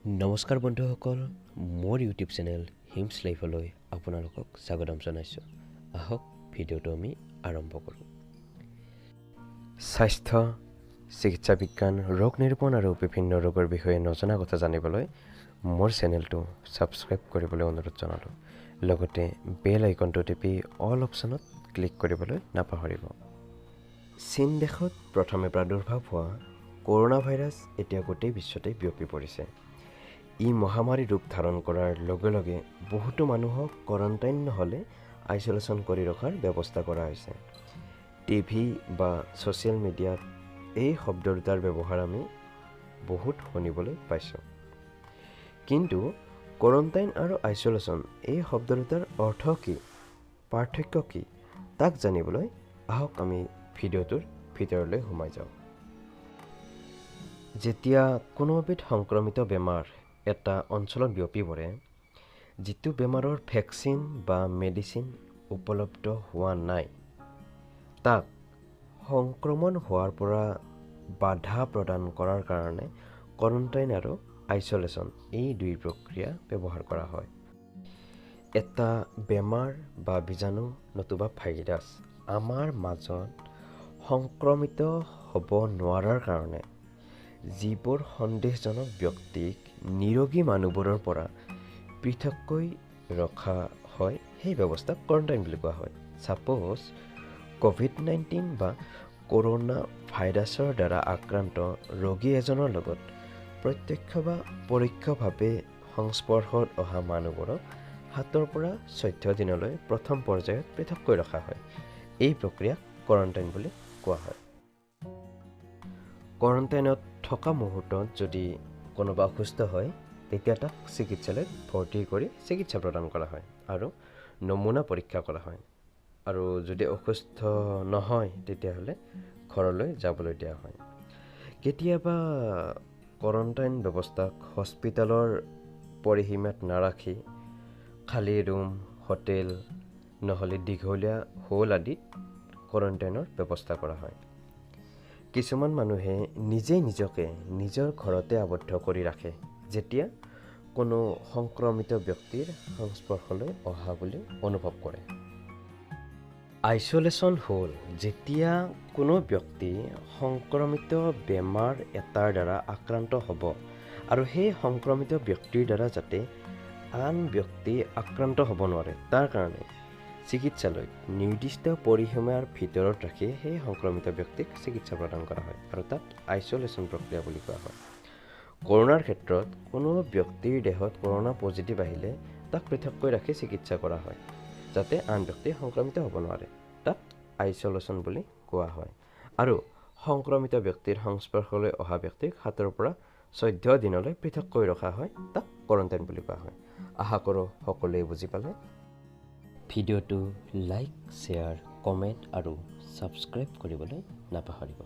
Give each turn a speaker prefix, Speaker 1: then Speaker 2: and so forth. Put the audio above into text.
Speaker 1: নমস্কাৰ বন্ধুসকল, মোৰ ইউটিউব চেনেল হিমছ লাইফলৈ আপোনালোকক স্বাগতম জনাইছোঁ। আহক ভিডিঅ'টো আমি আৰম্ভ কৰোঁ। স্বাস্থ্য, চিকিৎসা বিজ্ঞান, ৰোগ নিৰূপণ আৰু বিভিন্ন ৰোগৰ বিষয়ে নজনা কথা জানিবলৈ মোৰ চেনেলটো ছাবস্ক্ৰাইব কৰিবলৈ অনুৰোধ জনালোঁ। লগতে বেল আইকনটো টিপি অল অপশ্যনত ক্লিক কৰিবলৈ নাপাহৰিব। চীন দেশত প্ৰথমে প্ৰাদুৰ্ভাৱ হোৱা কৰোণা ভাইৰাছ এতিয়া গোটেই বিশ্বতে বিয়পি পৰিছে। ই মহামাৰী ৰূপ ধাৰণ কৰাৰ লগে লগে বহুতো মানুহক কোৱাৰেণ্টাইন নহ'লে আইচলেশ্যন কৰি ৰখাৰ ব্যৱস্থা কৰা হৈছে। টিভি বা ছ'চিয়েল মিডিয়াত এই শব্দ দুটাৰ ব্যৱহাৰ আমি বহুত শুনিবলৈ পাইছোঁ। কিন্তু কোৱাৰেণ্টাইন আৰু আইচলেশ্যন এই শব্দ দুটাৰ অৰ্থ কি, পাৰ্থক্য কি, তাক জানিবলৈ আহক আমি ভিডিঅ'টোৰ ভিতৰলৈ সোমাই যাওঁ। যেতিয়া কোনো এবিধ সংক্ৰমিত বেমাৰ এটা অঞ্চলত বিয়পি পৰে, যিটো বেমাৰৰ ভেকচিন বা মেডিচিন উপলব্ধ হোৱা নাই, তাক সংক্ৰমণ হোৱাৰ পৰা বাধা প্ৰদান কৰাৰ কাৰণে কোৱাৰেণ্টাইন আৰু আইচলেশ্যন এই দুই প্ৰক্ৰিয়া ব্যৱহাৰ কৰা হয়। এটা বেমাৰ বা বীজাণু নতুবা ভাইৰাছ আমাৰ মাজত সংক্ৰমিত হ'ব নোৱাৰাৰ কাৰণে যিবোৰ সন্দেহজনক ব্যক্তিক নিৰোগী মানুহবোৰৰ পৰা পৃথককৈ ৰখা হয়, সেই ব্যৱস্থাক কোৱাৰেণ্টাইন বুলি কোৱা হয়। ছাপ'জ COVID-19 বা কৰোণা ভাইৰাছৰ দ্বাৰা আক্ৰান্ত ৰোগী এজনৰ লগত প্ৰত্যক্ষ বা পৰোক্ষভাৱে সংস্পৰ্শত অহা মানুহবোৰক 7 পৰা 14 দিনলৈ প্ৰথম পৰ্যায়ত পৃথককৈ ৰখা হয়। এই প্ৰক্ৰিয়াক কোৱাৰেণ্টাইন বুলি কোৱা হয়। কোৱাৰেণ্টাইনত থকা মুহূৰ্তত যদি কোনোবা অসুস্থ হয়, তেতিয়া তাক চিকিৎসালয়ত ভৰ্তি কৰি চিকিৎসা প্ৰদান কৰা হয় আৰু নমুনা পৰীক্ষা কৰা হয়। আৰু যদি অসুস্থ নহয়, তেতিয়াহ'লে ঘৰলৈ যাবলৈ দিয়া হয়। কেতিয়াবা কোৱাৰেণ্টাইন ব্যৱস্থাক হস্পিটেলৰ পৰিসীমাত নাৰাখি খালী ৰুম, হোটেল নহ'লে দীঘলীয়া হল আদিত কোৱাৰেণ্টাইনৰ ব্যৱস্থা কৰা হয়। কিছুমান মানুহে নিজেই নিজকে নিজৰ ঘৰতে আবদ্ধ কৰি ৰাখে যেতিয়া কোনো সংক্ৰমিত ব্যক্তিৰ সংস্পৰ্শলৈ অহা বুলি অনুভৱ কৰে। আইচলেশ্যন হ'ল যেতিয়া কোনো ব্যক্তি সংক্ৰমিত বেমাৰ এটাৰ দ্বাৰা আক্ৰান্ত হ'ব আৰু সেই সংক্ৰমিত ব্যক্তিৰ দ্বাৰা যাতে আন ব্যক্তি আক্ৰান্ত হ'ব নোৱাৰে, তাৰ কাৰণে চিকিৎসালয়ত নিৰ্দিষ্ট পৰিসীমাৰ ভিতৰত ৰাখি সেই সংক্ৰমিত ব্যক্তিক চিকিৎসা প্ৰদান কৰা হয় আৰু তাক আইচলেশ্যন প্ৰক্ৰিয়া বুলি কোৱা হয়। কৰোণাৰ ক্ষেত্ৰত কোনো ব্যক্তিৰ দেহত কৰোণা পজিটিভ আহিলে তাক পৃথককৈ ৰাখি চিকিৎসা কৰা হয় যাতে আন ব্যক্তি সংক্ৰমিত হ'ব নোৱাৰে, তাক আইচলেশ্যন বুলি কোৱা হয়। আৰু সংক্ৰমিত ব্যক্তিৰ সংস্পৰ্শলৈ অহা ব্যক্তিক 7 পৰা 14 দিনলৈ পৃথককৈ ৰখা হয়, তাক কোৱাৰেণ্টাইন বুলি কোৱা হয়। আশা কৰোঁ সকলোৱে বুজি পালে। ভিডিঅ'টো লাইক, শ্বেয়াৰ, কমেণ্ট আৰু ছাবস্ক্ৰাইব কৰিবলৈ নাপাহৰিব।